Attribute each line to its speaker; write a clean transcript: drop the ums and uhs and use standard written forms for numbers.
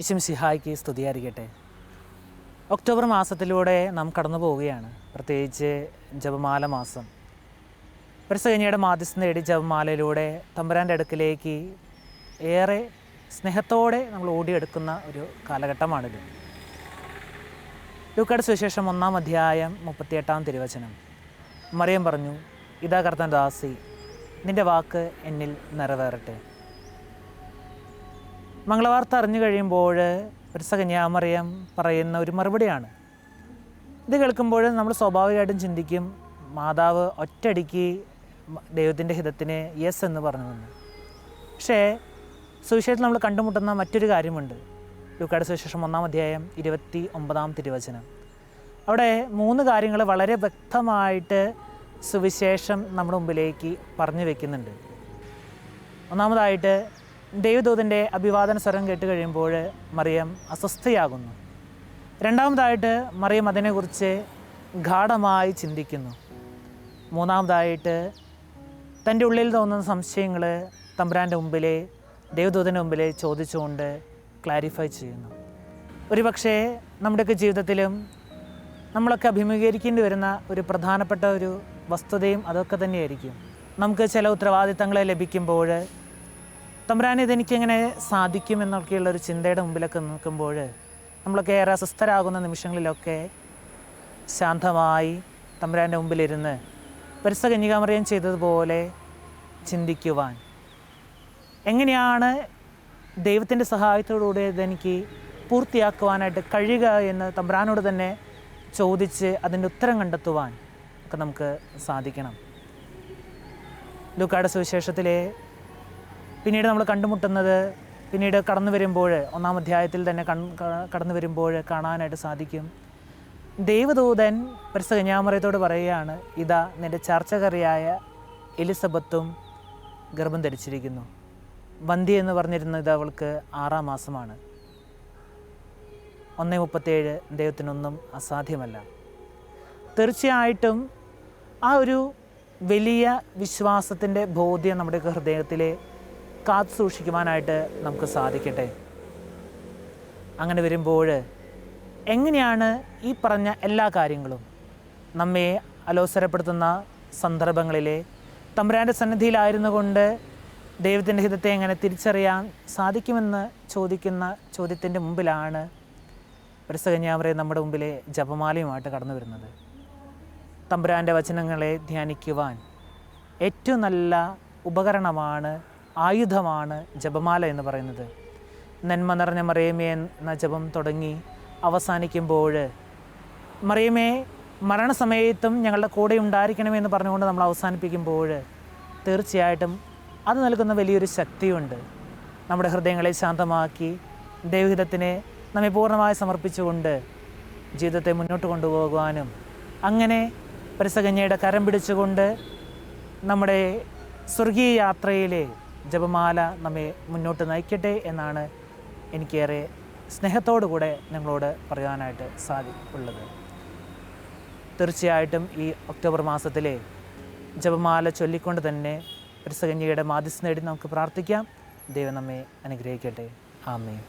Speaker 1: ഈശോമിശിഹായ്ക്ക് സ്തുതിയായിരിക്കട്ടെ. ഒക്ടോബർ മാസത്തിലൂടെ നാം കടന്നു പോവുകയാണ്. പ്രത്യേകിച്ച് ജപമാല മാസം. പരിശുദ്ധ മാധ്യസ്ഥം നേടി ജപമാലയിലൂടെ തമ്പുരാൻ്റെ അടുക്കിലേക്ക് ഏറെ സ്നേഹത്തോടെ നമ്മൾ ഓടിയെടുക്കുന്ന ഒരു കാലഘട്ടമാണിത്. ലൂക്കായുടെ സുവിശേഷം 1-ാം അധ്യായം 38-ാം തിരുവചനം. മറിയം പറഞ്ഞു, ഇതാ കർത്താവിൻ്റെ ദാസി, നിൻ്റെ വാക്ക് എന്നിൽ നിറവേറട്ടെ. മംഗളവാർത്ത അറിഞ്ഞു കഴിയുമ്പോൾ പരിശുദ്ധ കന്യാമറിയം പറയുന്ന ഒരു മറുപടിയാണ്. ഇത് കേൾക്കുമ്പോൾ നമ്മൾ സ്വാഭാവികമായിട്ടും ചിന്തിക്കും, മാതാവ് ഒറ്റയടിക്ക് ദൈവത്തിൻ്റെ ഹിതത്തിന് യെസ് എന്ന് പറഞ്ഞു വന്നു. പക്ഷേ സുവിശേഷത്തിൽ നമ്മൾ കണ്ടുമുട്ടുന്ന മറ്റൊരു കാര്യമുണ്ട്. ലൂക്കായുടെ സുവിശേഷം 1-ാം അധ്യായം 29-ാം തിരുവചനം. അവിടെ 3 കാര്യങ്ങൾ വളരെ വ്യക്തമായിട്ട് സുവിശേഷം നമ്മുടെ മുമ്പിലേക്ക് പറഞ്ഞു വയ്ക്കുന്നുണ്ട്. ഒന്നാമതായിട്ട്, ദൈവദൂതൻ്റെ അഭിവാദന സ്വരം കേട്ട് കഴിയുമ്പോൾ മറിയം അസ്വസ്ഥയാകുന്നു. രണ്ടാമതായിട്ട്, മറിയം അതിനെക്കുറിച്ച് ഗാഢമായി ചിന്തിക്കുന്നു. മൂന്നാമതായിട്ട്, തൻ്റെ ഉള്ളിൽ തോന്നുന്ന സംശയങ്ങൾ തമ്പുരാൻ്റെ മുമ്പിലെ ദൈവദൂതൻ്റെ മുമ്പിൽ ചോദിച്ചുകൊണ്ട് ക്ലാരിഫൈ ചെയ്യുന്നു. ഒരു പക്ഷേ നമ്മുടെയൊക്കെ ജീവിതത്തിലും നമ്മളൊക്കെ അഭിമുഖീകരിക്കേണ്ടി വരുന്ന ഒരു പ്രധാനപ്പെട്ട ഒരു വസ്തുതയും അതൊക്കെ തന്നെയായിരിക്കും. നമുക്ക് ചില ഉത്തരവാദിത്തങ്ങളെ ലഭിക്കുമ്പോൾ തമ്പുരാനെ ഇതെനിക്കെങ്ങനെ സാധിക്കും എന്നൊക്കെയുള്ളൊരു ചിന്തയുടെ മുമ്പിലൊക്കെ നിൽക്കുമ്പോൾ നമ്മളൊക്കെ ഏറെ അസ്വസ്ഥരാകുന്ന നിമിഷങ്ങളിലൊക്കെ ശാന്തമായി തമ്പുരാൻ്റെ മുമ്പിലിരുന്ന് പരിശുദ്ധ കന്യകാമറിയം ചെയ്തതുപോലെ ചിന്തിക്കുവാൻ, എങ്ങനെയാണ് ദൈവത്തിൻ്റെ സഹായത്തോടുകൂടി ഇതെനിക്ക് പൂർത്തിയാക്കുവാനായിട്ട് കഴിയുക എന്ന് തമ്പുരാനോട് തന്നെ ചോദിച്ച് അതിൻ്റെ ഉത്തരം കണ്ടെത്തുവാൻ ഒക്കെ നമുക്ക് സാധിക്കണം. ലൂക്കായുടെ സുവിശേഷത്തിലെ പിന്നീട് നമ്മൾ കണ്ടുമുട്ടുന്നത്, പിന്നീട് കടന്നു വരുമ്പോൾ 1-ാം അധ്യായത്തിൽ തന്നെ കടന്നു വരുമ്പോൾ കാണാനായിട്ട് സാധിക്കും. ദൈവദൂതൻ പരിശുദ്ധ കന്യാമറിയത്തോട് പറയുകയാണ്, ഇതാ നിൻ്റെ ചാർച്ചക്കാരിയായ എലിസബത്തും ഗർഭം ധരിച്ചിരിക്കുന്നു. വന്ധ്യ എന്ന് പറഞ്ഞിരുന്നത് അവൾക്ക് 6-ാം മാസമാണ്. 1:37 ദൈവത്തിനൊന്നും അസാധ്യമല്ല. തീർച്ചയായിട്ടും ആ ഒരു വലിയ വിശ്വാസത്തിൻ്റെ ബോധ്യം നമ്മുടെയൊക്കെ ഹൃദയത്തിൽ കാത്തു സൂക്ഷിക്കുവാനായിട്ട് നമുക്ക് സാധിക്കട്ടെ. അങ്ങനെ വരുമ്പോൾ എങ്ങനെയാണ് ഈ പറഞ്ഞ എല്ലാ കാര്യങ്ങളും നമ്മെ അലോസരപ്പെടുത്തുന്ന സന്ദർഭങ്ങളിൽ തമ്പുരാൻ്റെ സന്നിധിയിലായിരുന്നു കൊണ്ട് ദൈവത്തിൻ്റെ ഹിതത്തെ എങ്ങനെ തിരിച്ചറിയാൻ സാധിക്കുമെന്ന് ചോദിക്കുന്ന ചോദ്യത്തിൻ്റെ മുമ്പിലാണ് പരിശുദ്ധ കന്യാമറിയം നമ്മുടെ മുമ്പിലെ ജപമാലയുമായിട്ട് കടന്നു വരുന്നത്. തമ്പുരാൻ്റെ വചനങ്ങളെ ധ്യാനിക്കുവാൻ ഏറ്റവും നല്ല ഉപകരണമാണ്, ആയുധമാണ് ജപമാല എന്ന് പറയുന്നത്. നന്മ നിറഞ്ഞ മറിയമേ എന്ന ജപം തുടങ്ങി അവസാനിക്കുമ്പോൾ, മറിയമേ മരണസമയത്തും ഞങ്ങളുടെ കൂടെ ഉണ്ടായിരിക്കണമെന്ന് പറഞ്ഞുകൊണ്ട് നമ്മൾ അവസാനിപ്പിക്കുമ്പോൾ തീർച്ചയായിട്ടും അത് നൽകുന്ന വലിയൊരു ശക്തിയുണ്ട്. നമ്മുടെ ഹൃദയങ്ങളെ ശാന്തമാക്കി ദൈവഹിതത്തിനെ നമ്മെ പൂർണ്ണമായി സമർപ്പിച്ചുകൊണ്ട് ജീവിതത്തെ മുന്നോട്ട് കൊണ്ടുപോകുവാനും, അങ്ങനെ പരിശുദ്ധ കന്യകയുടെ കരം പിടിച്ചുകൊണ്ട് നമ്മുടെ സ്വർഗീയ യാത്രയിലെ ജപമാല നമ്മെ മുന്നോട്ട് നയിക്കട്ടെ എന്നാണ് എനിക്കേറെ സ്നേഹത്തോടുകൂടെ നിങ്ങളോട് പറയാനായിട്ട് ഉള്ളത്. തീർച്ചയായിട്ടും ഈ ഒക്ടോബർ മാസത്തിലെ ജപമാല ചൊല്ലിക്കൊണ്ട് തന്നെ പരിശുദ്ധ കന്യകയുടെ മാധ്യസ്ഥം നേടി നമുക്ക് പ്രാർത്ഥിക്കാം. ദൈവം നമ്മെ അനുഗ്രഹിക്കട്ടെ. ആമേൻ.